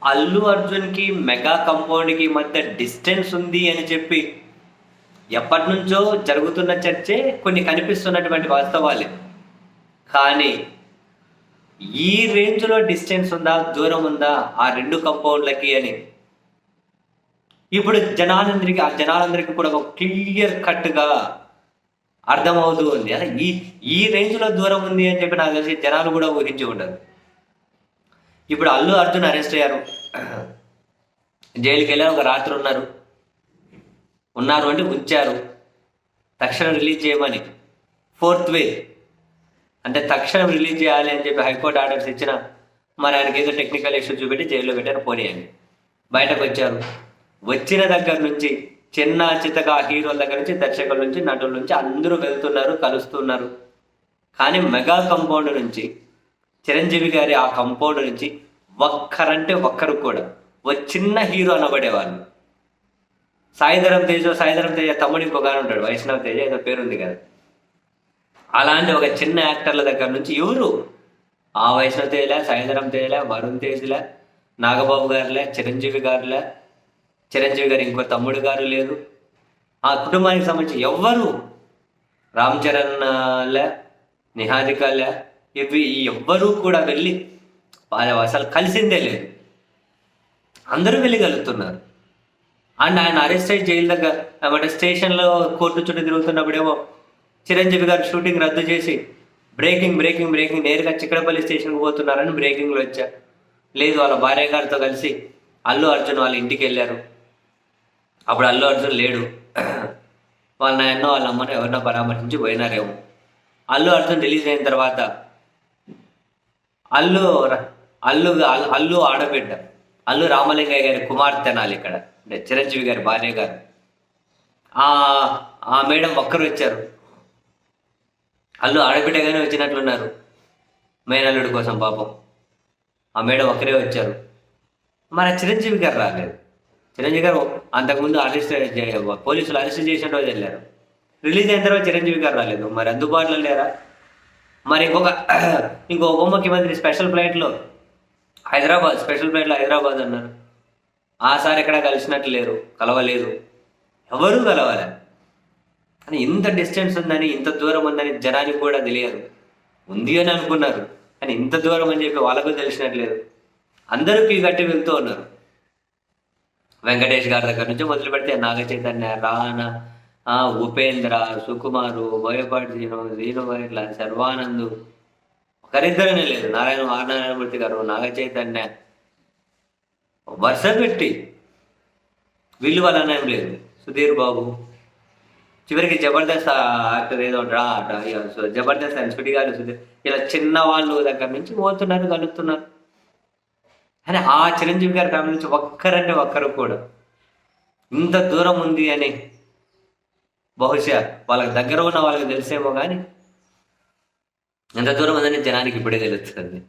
అల్లు అర్జున్‌కి, మెగా కంపౌండ్‌కి మధ్య డిస్టెన్స్ ఉంది అని చెప్పి ఎప్పటినుంచో జరుగుతున్న చర్చే కొన్ని కనిపిస్తున్నటువంటి వాస్తవాలే. కానీ ఈ రేంజ్‌లో డిస్టెన్స్ ఉందా? దూరం ఉందా? ఆ 2 కంపౌండ్‌లకి అని ఇప్పుడు జనాలందరికీ కూడా ఒక క్లియర్ కట్‌గా అర్థమవుతూ ఉంది. అదే ఈ ఈ రేంజ్‌లో దూరం ఉంది అని చెప్పి నాకు తెలిసి జనాలు కూడా ఊహించి ఉండరు. ఇప్పుడు అల్లు అర్జున్ అరెస్ట్ అయ్యారు. జైలుకెళ్ళారు. ఒక రాత్రి ఉన్నారు. ఉన్నారు అంటే ఉంచారు. తక్షణం రిలీజ్ చేయమని. ఫోర్త్ వే అంటే తక్షణం రిలీజ్ చేయాలి అని చెప్పి హైకోర్టు ఆర్డర్స్ ఇచ్చినా మరి ఆయనకి ఏదో టెక్నికల్ ఇష్యూ చూపెట్టి జైల్లో పెట్టారు. పోనీయండి. బయటకు వచ్చారు. వచ్చిన దగ్గర నుంచి చిన్న చితక హీరోల దగ్గర నుంచి దర్శకుల నుంచి నటుల నుంచి అందరూ వెళ్తున్నారు, కలుస్తున్నారు. కానీ మెగా కంపౌండ్ నుంచి చిరంజీవి గారి ఆ కంపౌండ్ నుంచి ఒక్కరంటే ఒక్కరు కూడా ఒక చిన్న హీరో అనబడేవాళ్ళు. సాయిధరం తేజ తమ్ముడు ఇంకొక ఆయన ఉంటాడు, వైష్ణవ్ తేజ ఏదో పేరుంది కదా. అలాంటి ఒక చిన్న యాక్టర్ల దగ్గర నుంచి ఎవరు ఆ వైష్ణవ్ తేజలే, సాయిధరం తేజలే, వరుణ్ తేజ్లే, నాగబాబు గారులే, చిరంజీవి గారులే, చిరంజీవి గారు ఇంకో తమ్ముడు గారు లేదు, ఆ కుటుంబానికి సంబంధించి ఎవ్వరు, రామ్ చరణ్ లే, నిహారికలే, ఇవి ఎవ్వరూ కూడా వెళ్ళి అసలు కలిసిందే లేదు. అందరూ వెళ్ళగలుగుతున్నారు. అండ్ ఆయన అరెస్ట్ అయ్యి జైలు దగ్గర అంటే స్టేషన్లో కోర్టు చుట్టూ తిరుగుతున్నప్పుడేమో చిరంజీవి గారు షూటింగ్ రద్దు చేసి బ్రేకింగ్ నేరుగా చిక్కడపల్లి స్టేషన్కి పోతున్నారని బ్రేకింగ్లో వచ్చా. లేదు, వాళ్ళ భార్య గారితో కలిసి అల్లు అర్జున్ వాళ్ళ ఇంటికి వెళ్ళారు. అప్పుడు అల్లు అర్జున్ లేడు. వాళ్ళ నాయన్నో వాళ్ళ అమ్మనో ఎవరినో పరామర్శించి పోయినారేమో. అల్లు అర్జున్ రిలీజ్ అయిన తర్వాత అల్లు అల్లు అల్లు ఆడబిడ్డ అల్లు రామలింగయ్య గారి కుమార్తె అనాలి ఇక్కడ, అంటే చిరంజీవి గారి భార్య గారు. ఆ మేడం ఒక్కరు వచ్చారు. అల్లు ఆడబిడ్డగానే వచ్చినట్లున్నారు మేనల్లుడి కోసం. పాపం ఆ మేడం ఒక్కరే వచ్చారు. మన చిరంజీవి గారు రాలేదు. చిరంజీవి గారు అంతకుముందు పోలీసులు అరెస్ట్ చేసిన రోజు వెళ్ళారు. రిలీజ్ అయిన తర్వాత చిరంజీవి గారు రాలేదు. మరి అందుబాటులో లేరా? మరి ఇంకో ఉప ముఖ్యమంత్రి స్పెషల్ ఫ్లైట్లో హైదరాబాద్ అన్నారు. ఆసారి ఎక్కడ కలిసినట్లు లేరు, కలవలేదు, ఎవరూ కలవాలి. కానీ ఇంత డిస్టెన్స్ ఉందని, ఇంత దూరం ఉందని జనానికి కూడా తెలియదు. ఉంది అని అనుకున్నారు, కానీ ఇంత దూరం అని చెప్పి వాళ్ళకు తెలిసినట్లేదు. అందరూ కీ కట్టి వెళ్తూ ఉన్నారు. వెంకటేష్ గారి దగ్గర నుంచి మొదలు పెడితే నాగ చైతన్య, రానా, ఉపేంద్ర, సుకుమారు, బోయపాటి శ్రీను ఇట్లా శర్వానంద్, ఒకరిద్దరనే లేదు, నారాయణమూర్తి గారు, నాగ చైతన్య, వరుస పెట్టి వీళ్ళు వాళ్ళ అన్యాయం లేదు. సుధీర్ బాబు, చివరికి జబర్దస్త్ యాక్టర్ ఏదో జబర్దస్త్ అని సుడిగాలి సుధీర్, ఇలా చిన్న వాళ్ళు దగ్గర నుంచి పోతున్నారు, కలుగుతున్నారు. కానీ ఆ చిరంజీవి గారి ఫ్యామిలీ నుంచి ఒక్కరంటే ఒక్కరు కూడా ఇంత దూరం ఉంది అని బహుశా వాళ్ళకి దగ్గర ఉన్న వాళ్ళకి తెలిసేమో, కానీ ఎంత దూరం ఉందని జనానికి ఇప్పుడే తెలుస్తుంది.